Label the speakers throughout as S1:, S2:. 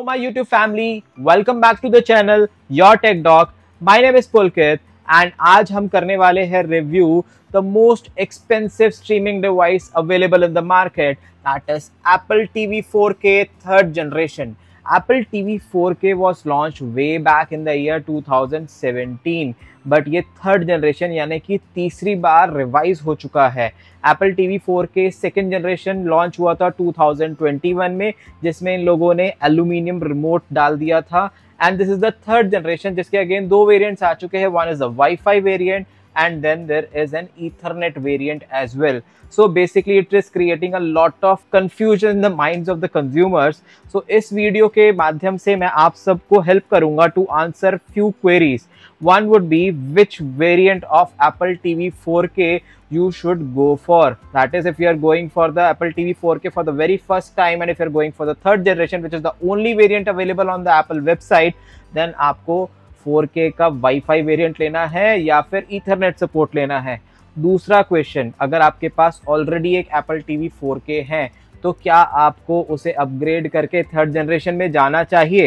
S1: my YouTube family, welcome back to the channel Your Tech Doc. My name is Pulkit and आज हम करने वाले हैं review the most expensive streaming device available in the market, that is Apple TV 4K third generation. Apple TV 4K was launched way back in the year 2017, but ये third generation यानी कि तीसरी बार revise हो चुका है. Apple TV 4K second generation launch हुआ था 2021 में, जिसमें इन लोगों ने एल्यूमिनियम रिमोट डाल दिया था. And this is the third generation जिसके अगेन दो वेरिएंट्स आ चुके हैं. One is the wifi variant and then there is an Ethernet variant as well. So basically it is creating a lot of confusion in the minds of the consumers. So इस video के माध्यम से मैं आप सबको help करूंगा to answer few queries. One would be which variant of Apple TV 4K you should go for. That is, if you are going for the Apple TV 4K for the very first time and if you are going for the third generation, which is the only variant available on the Apple website, then आपको 4K का wifi variant लेना है या फिर Ethernet support लेना है. दूसरा question, अगर आपके पास ऑलरेडी एक एप्पल टीवी 4K है तो क्या आपको उसे अपग्रेड करके थर्ड जनरेशन में जाना चाहिए.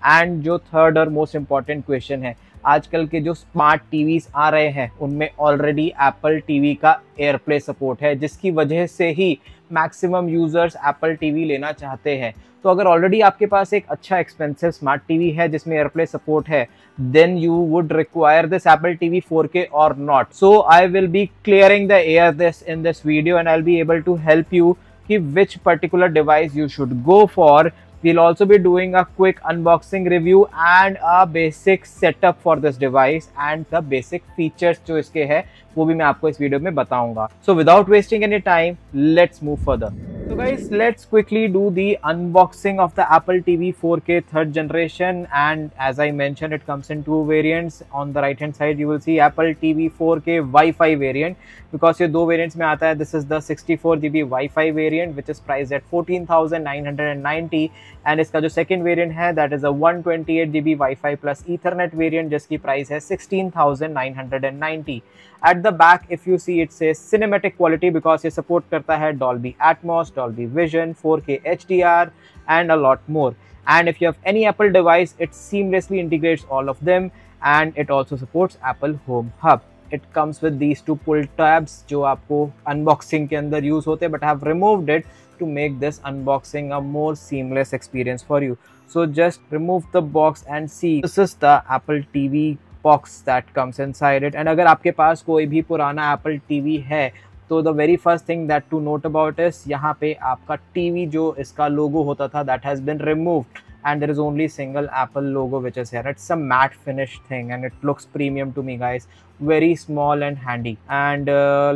S1: एंड जो थर्ड और मोस्ट इम्पॉर्टेंट क्वेश्चन है, आजकल के जो स्मार्ट टीवीज आ रहे हैं उनमें ऑलरेडी एप्पल टीवी का एयरप्ले सपोर्ट है, जिसकी वजह से ही मैक्सिमम यूजर्स एप्पल टीवी लेना चाहते हैं. तो अगर ऑलरेडी आपके पास एक अच्छा एक्सपेंसिव स्मार्ट टीवी है जिसमें एयरप्ले सपोर्ट है, then you would require this Apple TV 4K or not. So I will be clearing the air in this video and I'll be able to help you कि which particular device you should go for. We'll also be doing a quick unboxing review and a basic setup for this device and the basic features जो इसके है वो भी मैं आपको इस video में बताऊंगा. So without wasting any time, let's move further. So guys, let's quickly do the unboxing of the Apple TV 4K third generation, and as I mentioned, it comes in two variants. On the right hand side you will see Apple TV 4K Wi-Fi variant, because ये दो variants में आता है. This is the 64GB Wi-Fi variant which is priced at 14,990, and इसका जो second variant है that is a 128GB Wi-Fi plus Ethernet variant जिसकी price है 16,990. At the back if you see it says cinematic quality because ये support करता है Dolby Atmos, Dolby Vision, 4K HDR and a lot more. And if you have any Apple device, it seamlessly integrates all of them, and it also supports Apple Home Hub. It comes with these two pull tabs जो आपको unboxing के अंदर use होते हैं, but I have removed it to make this unboxing a more seamless experience for you. So just remove the box and see. This is the Apple TV box that comes inside it. And अगर आपके पास कोई भी पुराना Apple TV है तो the very first thing that to note about is यहाँ पे आपका TV जो इसका logo होता था that has been removed, and there is only single Apple logo which is here. It's a matte finish thing and it looks premium to me guys, very small and handy. And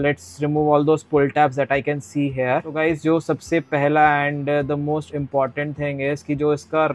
S1: let's remove all those pull tabs that I can see here. So guys, जो सबसे पहला and the most important thing is कि जो इसका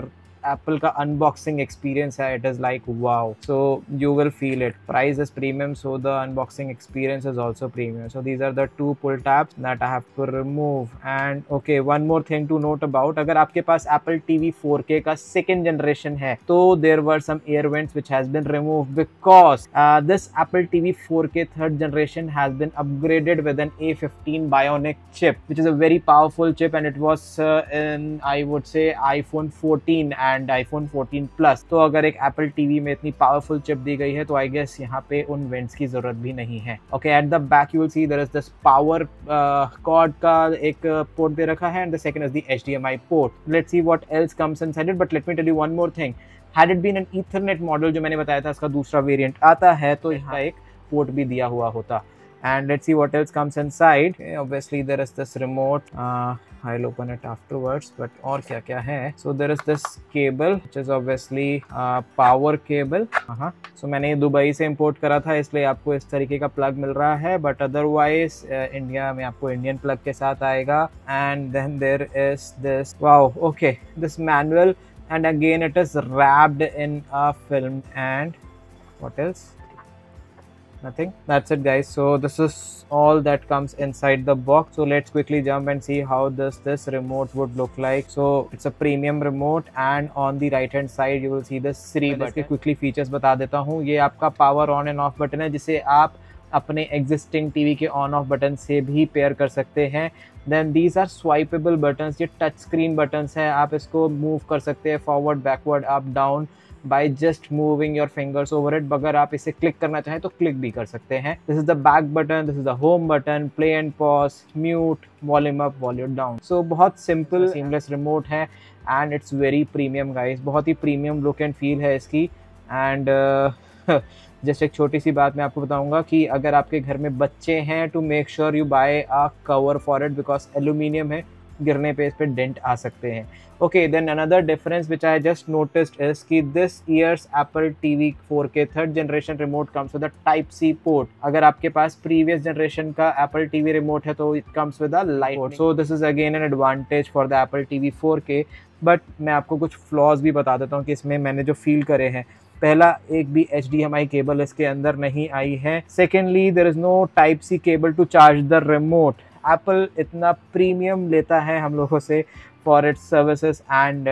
S1: Apple का unboxing experience है, it is like wow. So you will feel it. Price is premium, so the unboxing experience is also premium. So these are the two pull tabs that I have to remove. And okay, one more thing to note about, अगर आपके पास Apple TV 4K का second generation है तो there were some air vents which has been removed because this Apple TV 4K third generation has been upgraded with an A15 Bionic chip, which is a very powerful chip, and it was in I would say iPhone 14 and iPhone 14 Plus. तो अगर एक Apple TV में इतनी powerful chip दी गई है तो I guess यहाँ पे उन वेंट्स की जरूरत भी नहीं है. Okay, at the back you will see there is this power cord का एक पोर्ट दे रखा है, and the second is the HDMI port. Let's see what else comes inside it, but let me tell you one more thing. Had it been an ethernet model जो मैंने बताया था इसका दूसरा वेरिएंट आता है तो यहाँ एक पोर्ट भी दिया हुआ होता. And let's see what else comes inside. Okay, obviously there is this remote. I'll open it afterwards, but और क्या क्या है. So there is this cable which is obviously power cable. So मैंने ये दुबई से import करा था इसलिए आपको इस तरीके का plug मिल रहा है, but otherwise इंडिया में आपको इंडियन plug के साथ आएगा. And then there is this, wow, okay, this manual, and again it is wrapped in a film. And what else? Nothing. That's it guys. So this is all that comes inside the box. So let's quickly jump and see how this remote would look like. So it's a premium remote, and on the right hand side you will see the Siri button. इसके quickly features बता देता हूँ. ये आपका power on and off button है जिसे आप अपने एग्जिस्टिंग टीवी के ऑन ऑफ बटन से भी पेयर कर सकते हैं। Then these are swipeable buttons, ये टच स्क्रीन बटन्स हैं, आप इसको मूव कर सकते हैं forward, backward, up, down by just moving your fingers over it. अगर आप इसे क्लिक करना चाहें तो क्लिक भी कर सकते हैं। This is the back button, this is the home button, play and pause, mute, volume up, volume down. So बहुत सिंपल सीमलेस रिमोट है and it's very premium guys, बहुत ही प्रीमियम लुक एंड फील है इसकी। And just एक छोटी सी बात मैं आपको बताऊंगा कि अगर आपके घर में बच्चे हैं to make sure you buy a cover for it, because aluminium है, गिरने पे इस पे डेंट आ सकते हैं। Okay, then another difference which I just noticed is कि this year's Apple TV 4K third generation remote comes with a type C port. अगर आपके पास प्रीवियस जनरेशन का एप्पल टीवी रिमोट है तो it comes with a light port, so this is again an advantage for the Apple TV 4K। But मैं आपको कुछ flaws भी बता देता हूँ कि इसमें मैंने जो फील करे हैं। पहला, एक भी HDMI केबल इसके अंदर नहीं आई है। Secondly, there is no type C cable to charge the remote. Apple इतना प्रीमियम लेता है हम लोगों से for its services and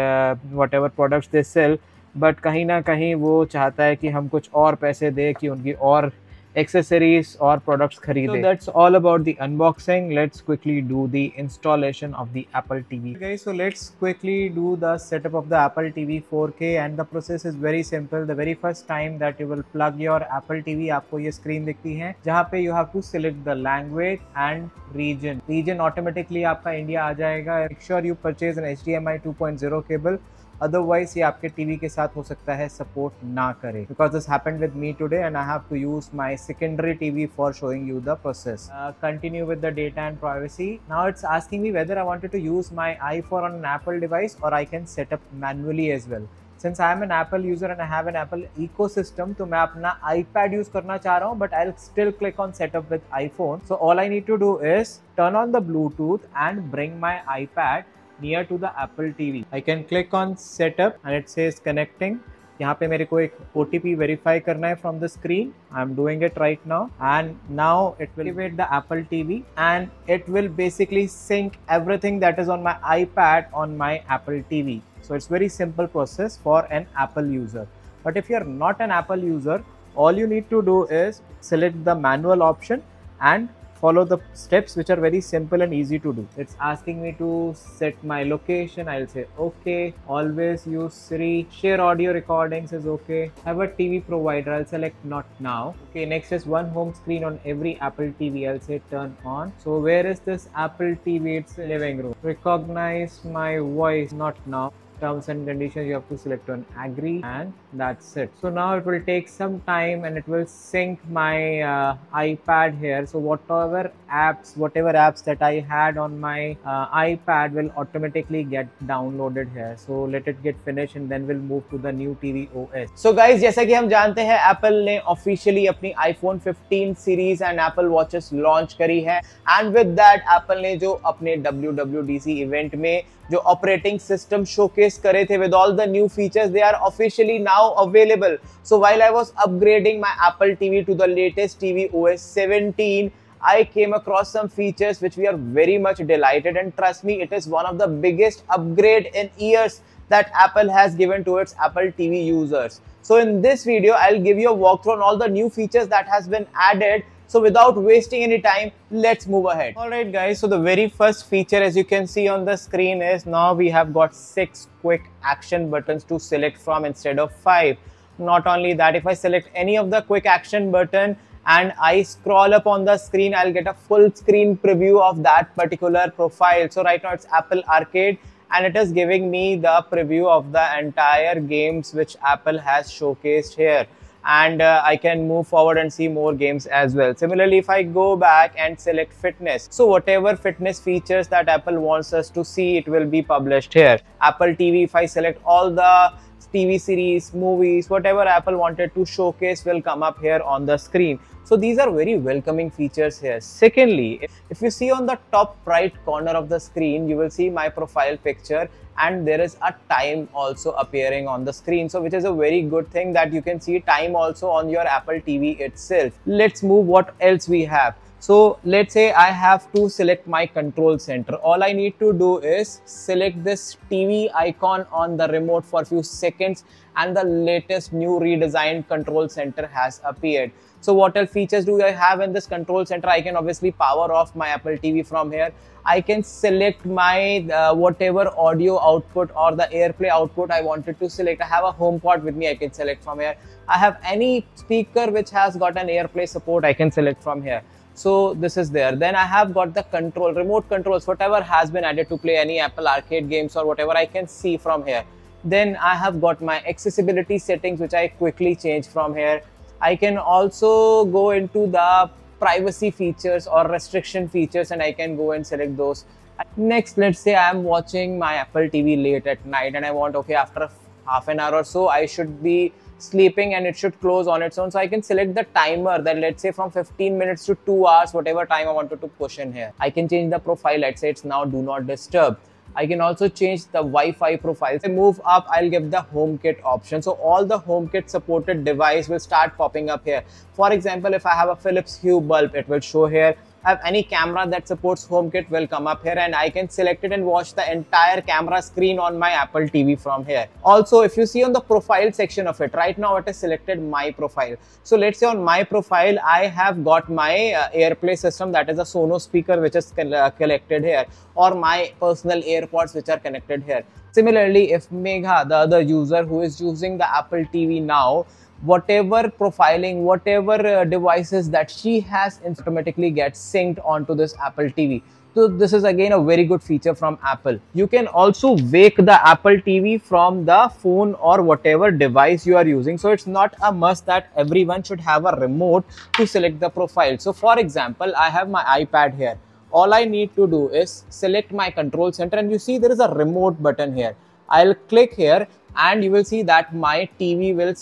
S1: whatever products they sell, but कहीं ना कहीं वो चाहता है कि हम कुछ और पैसे दें कि उनकी और accessories or products खरीदे। So that's all about the unboxing. Let's quickly do the installation of the Apple TV. Okay, so let's quickly do the setup of the Apple TV 4K and the process is very simple. The very first time that you will plug your Apple TV, आपको ये screen दिखती है जहाँ पे you have to select the language and region. Region automatically आपका India आ जाएगा। Make sure you purchase an HDMI 2.0 cable. Otherwise ये आपके टीवी के साथ हो सकता है सपोर्ट ना करे, because this happened with me today and I have to use my secondary TV for showing you the process. Continue with the data and privacy. Now it's asking me whether I wanted to use my i4 on an Apple device or I can set up manually as well. Since I am an Apple user and I have an Apple ecosystem, तो मैं अपना iPad use करना चाह रहा हूँ, but I'll still click on setup with iPhone. So all I need to do is turn on the Bluetooth and bring my iPad near to the Apple TV. I can click on setup and it says connecting. यहाँ पे मेरे को एक OTP verify करना है from the screen. I'm doing it right now and now it will activate the Apple TV and it will basically sync everything that is on my iPad on my Apple TV. So it's very simple process for an Apple user. But if you're not an Apple user, all you need to do is select the manual option and follow the steps which are very simple and easy to do. It's asking me to set my location. I'll say okay. Always use Siri. Share audio recordings is okay. Have a TV provider. I'll select not now. Okay, next is one home screen on every Apple TV. I'll say turn on. So where is this Apple TV? It's living room. Recognize my voice, not now. Terms and conditions you have to select on agree and that's it. So now it will take some time and it will sync my iPad here. So whatever apps that I had on my iPad will automatically get downloaded here. So let it get finished and then we'll move to the new TV OS. So guys, जैसा कि हम जानते हैं Apple ने officially अपनी iPhone 15 series and Apple Watches launch करी है and with that Apple ने जो अपने WWDC event में जो ऑपरेटिंग सिस्टम शोकेस करे थे with all the new features, they are officially now available. So while I was upgrading my Apple TV to the latest TV OS 17, I came across some features which we are very much delighted, and trust me, it is one of the biggest upgrade in years that Apple has given to its Apple TV users. So in this video, I'll give you a walkthrough on all the new features that has been added. So without wasting any time, let's move ahead. Alright guys, so the very first feature, as you can see on the screen, is now we have got 6 quick action buttons to select from instead of 5. Not only that, if I select any of the quick action button and I scroll up on the screen, I'll get a full screen preview of that particular profile. So right now it's Apple Arcade and it is giving me the preview of the entire games which Apple has showcased here. And I can move forward and see more games as well. Similarly, if I go back and select fitness, so whatever fitness features that Apple wants us to see, it will be published here. Apple TV, if I select all the TV series, movies, whatever Apple wanted to showcase will come up here on the screen. So these are very welcoming features here. Secondly, if you see on the top right corner of the screen, you will see my profile picture and there is a time also appearing on the screen. So which is a very good thing that you can see time also on your Apple TV itself. Let's move what else we have. So let's say I have to select my control center. All I need to do is select this TV icon on the remote for a few seconds and the latest new redesigned control center has appeared. So what all features do I have in this control center? I can obviously power off my Apple TV from here. I can select my whatever audio output or the AirPlay output I wanted to select. I have a HomePod with me, I can select from here. I have any speaker which has got an AirPlay support, I can select from here. So this is there. Then I have got the control, remote controls, whatever has been added to play any Apple Arcade games or whatever, I can see from here. Then I have got my accessibility settings which I quickly change from here. I can also go into the privacy features or restriction features and I can go and select those. Next, let's say I am watching my Apple TV late at night and I want, okay, after half an hour or so I should be sleeping and it should close on its own. So I can select the timer that, let's say, from 15 minutes to 2 hours, whatever time I wanted to push in here. I can change the profile. Let's say it's now do not disturb. I can also change the Wi-Fi profile. If I move up, I'll get the HomeKit option. So all the HomeKit supported device will start popping up here. For example, if I have a Philips Hue bulb, it will show here. I have any camera that supports HomeKit will come up here and I can select it and watch the entire camera screen on my Apple TV from here. Also, if you see on the profile section of it, right now it is selected my profile. So let's say on my profile, I have got my AirPlay system, that is a Sonos speaker which is collected here, or my personal AirPods which are connected here. Similarly, if Megha, the other user who is using the Apple TV now, whatever profiling, whatever devices that she has automatically gets synced onto this Apple TV. So this is again a very good feature from Apple. You can also wake the Apple TV from the phone or whatever device you are using. So it's not a must that everyone should have a remote to select the profile. So for example, I have my iPad here. All I need to do is select my control center and you see there is a remote button here. I'll click here and you will see that my TV will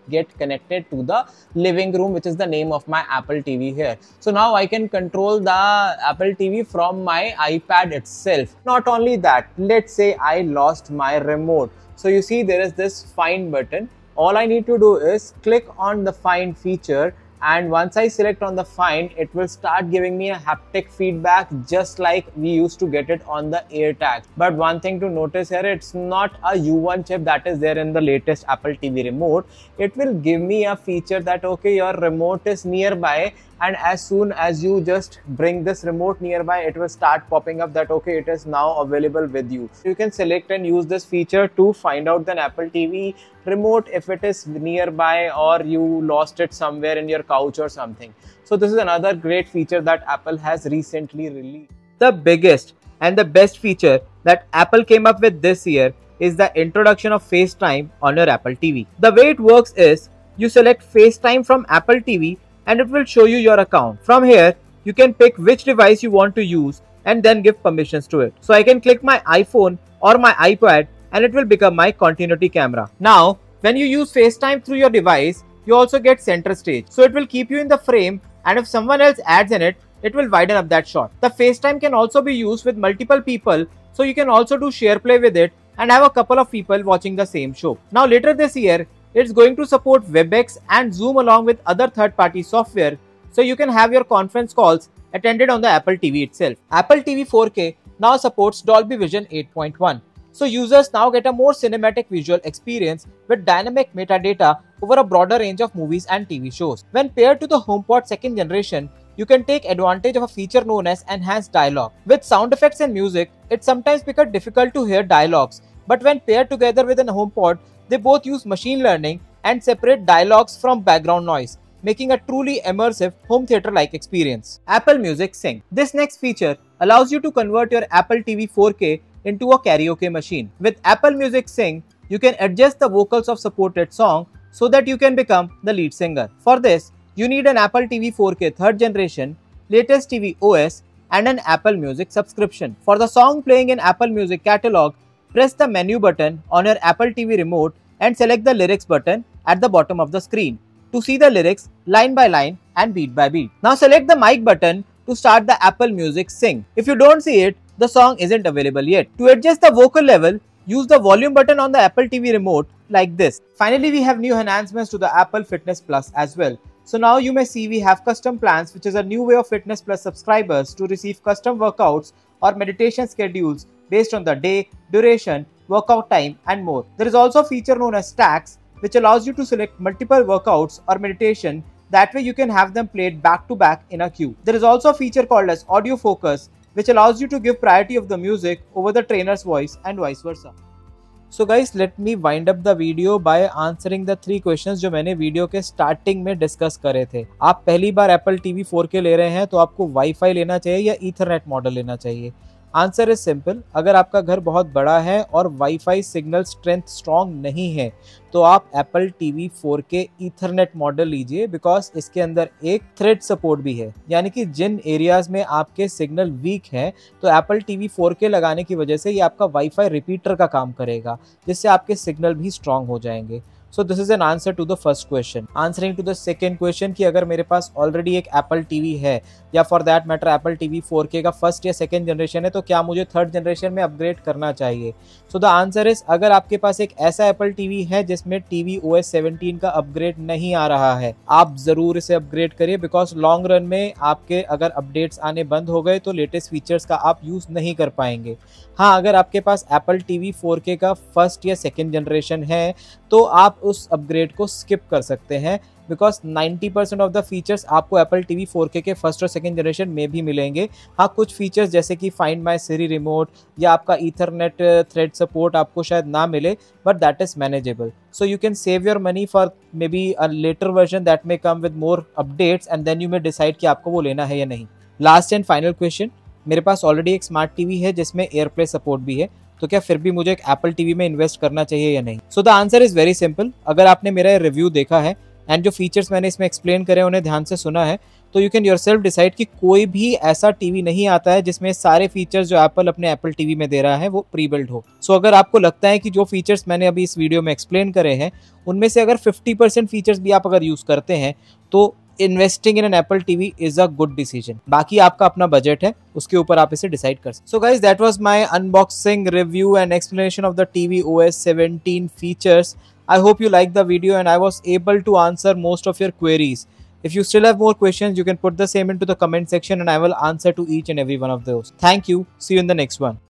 S1: get connected to the living room, which is the name of my Apple TV here. So now I can control the Apple TV from my iPad itself. Not only that, let's say I lost my remote. So you see there is this find button. All I need to do is click on the find feature, and once I select on the find, it will start giving me a haptic feedback just like we used to get it on the AirTag. But one thing to notice here, it's not a U1 chip that is there in the latest Apple TV remote. It will give me a feature that, okay, your remote is nearby, and as soon as you just bring this remote nearby, it will start popping up that, okay, it is now available with you. You can select and use this feature to find out the Apple TV remote if it is nearby or you lost it somewhere in your couch or something. So this is another great feature that Apple has recently released. The biggest and the best feature that Apple came up with this year is the introduction of FaceTime on your Apple TV. The way it works is you select FaceTime from Apple TV and it will show you your account. From here, you can pick which device you want to use and then give permissions to it. So I can click my iPhone or my iPad and it will become my continuity camera. Now, when you use FaceTime through your device, you also get center stage. So it will keep you in the frame, and if someone else adds in it, it will widen up that shot. The FaceTime can also be used with multiple people, so you can also do share play with it and have a couple of people watching the same show. Now later this year, it's going to support WebEx and Zoom along with other third-party software, so you can have your conference calls attended on the Apple TV itself. Apple TV 4K now supports Dolby Vision 8.1. So users now get a more cinematic visual experience with dynamic metadata over a broader range of movies and TV shows. When paired to the HomePod 2nd generation, you can take advantage of a feature known as enhanced dialogue. With sound effects and music, it sometimes becomes difficult to hear dialogues, but when paired together with a HomePod, they both use machine learning and separate dialogues from background noise, making a truly immersive home theater-like experience. Apple Music Sync. This next feature allows you to convert your Apple TV 4K into a karaoke machine. With Apple Music Sync, you can adjust the vocals of supported song so that you can become the lead singer. For this, you need an Apple TV 4K 3rd generation, latest TV OS, and an Apple Music subscription. For the song playing in Apple Music catalog, press the menu button on your Apple TV remote and select the lyrics button at the bottom of the screen to see the lyrics line by line and beat by beat. Now select the mic button to start the Apple Music Sync. If you don't see it, the song isn't available yet. To adjust the vocal level, use the volume button on the Apple TV remote like this. Finally, we have new enhancements to the Apple Fitness Plus as well. So now you may see we have custom plans, which is a new way of Fitness Plus subscribers to receive custom workouts or meditation schedules based on the day, duration, workout time, and more. There is also a feature known as stacks, which allows you to select multiple workouts or meditation. That way you can have them played back to back in a queue. There is also a feature called as audio focus, which allows you to give priority of the music over the trainer's voice and vice versa. So guys, let me wind up the video by answering the 3 questions जो मैंने video के starting में discuss करे थे। आप पहली बार Apple TV 4K ले रहे हैं तो आपको वाईफाई लेना चाहिए या ईथरनेट मॉडल लेना चाहिए। आंसर इज सिंपल, अगर आपका घर बहुत बड़ा है और वाईफाई सिग्नल स्ट्रेंथ स्ट्रॉन्ग नहीं है तो आप Apple TV 4K Ethernet model लीजिए, बिकॉज इसके अंदर एक थ्रेड सपोर्ट भी है, यानी कि जिन एरियाज में आपके सिग्नल वीक है तो एप्पल टीवी 4K लगाने की वजह से ये आपका वाईफाई रिपीटर का काम करेगा, जिससे आपके सिग्नल भी स्ट्रॉन्ग हो जाएंगे। So this is an answer to the first question. Answering to the second question कि अगर मेरे पास ऑलरेडी एक एप्पल टीवी है या for that matter Apple TV 4K का फर्स्ट या सेकंड जनरेशन है तो क्या मुझे थर्ड जनरेशन में अपग्रेड करना चाहिए? सो द आंसर इज, अगर आपके पास एक ऐसा एप्पल टीवी है जिसमें टीवी OS 17 का अपग्रेड नहीं आ रहा है, आप जरूर इसे अपग्रेड करिए, बिकॉज लॉन्ग रन में आपके अगर अपडेट्स आने बंद हो गए तो लेटेस्ट फीचर्स का आप यूज नहीं कर पाएंगे। हाँ, अगर आपके पास एप्पल टीवी 4K का फर्स्ट या सेकंड जनरेशन है तो आप उस अपग्रेड को स्किप कर सकते हैं, बिकॉज 90% ऑफ द फीचर्स आपको एप्पल टीवी 4K के फर्स्ट और सेकंड जनरेशन में भी मिलेंगे। हाँ, कुछ फीचर्स जैसे कि फाइंड माई सिरी रिमोट या आपका ईथरनेट थ्रेड सपोर्ट आपको शायद ना मिले, but that is manageable. So you can save your money for maybe a later version that may come with more updates and then you may decide कि आपको वो लेना है या नहीं। लास्ट एंड फाइनल क्वेश्चन, मेरे पास already एक smart TV है जिसमें एयरप्ले सपोर्ट भी है, तो क्या फिर भी मुझे एक एप्पल टीवी में इन्वेस्ट करना चाहिए या नहीं? So the answer is very simple. अगर आपने मेरा रिव्यू देखा है एंड जो फीचर्स मैंने इसमें एक्सप्लेन करे उन्हें ध्यान से सुना है, तो यू कैन योरसेल्फ डिसाइड कि कोई भी ऐसा टीवी नहीं आता है जिसमें सारे फीचर्स जो एप्पल अपने एप्पल टीवी में दे रहा है वो प्री बिल्ड हो। सो अगर आपको लगता है कि जो फीचर्स मैंने अभी इस वीडियो में एक्सप्लेन करे हैं उनमें से अगर 50% फीचर्स भी आप अगर यूज करते हैं तो investing in an apple TV is a good decision. बाकी आपका अपना बजट है, उसके ऊपर आप इसे डिसाइड कर सकते। So guys, that was my unboxing, review and explanation of the TV OS 17 features. I hope you liked the video and I was able to answer most of your queries. If you still have more questions, you can put the same into the comment section and I will answer to each and every one of those. Thank you. See you in the next one.